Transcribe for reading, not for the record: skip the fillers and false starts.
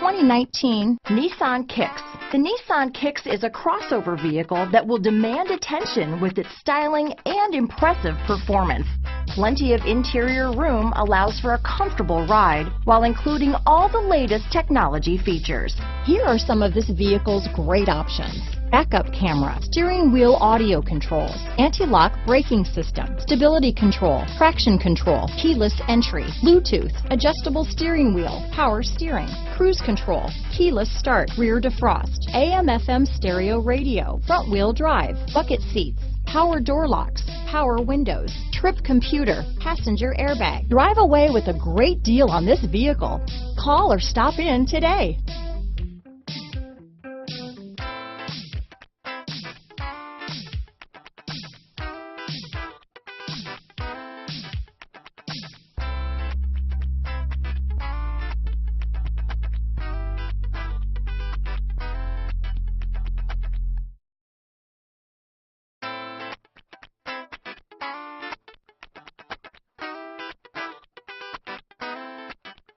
2019 Nissan Kicks. The Nissan Kicks is a crossover vehicle that will demand attention with its styling and impressive performance. Plenty of interior room allows for a comfortable ride while including all the latest technology features. Here are some of this vehicle's great options: backup camera, steering wheel audio controls, anti-lock braking system, stability control, traction control, keyless entry, Bluetooth, adjustable steering wheel, power steering, cruise control, keyless start, rear defrost, AM/FM stereo radio, front wheel drive, bucket seats, power door locks, power windows, trip computer, passenger airbag. Drive away with a great deal on this vehicle. Call or stop in today.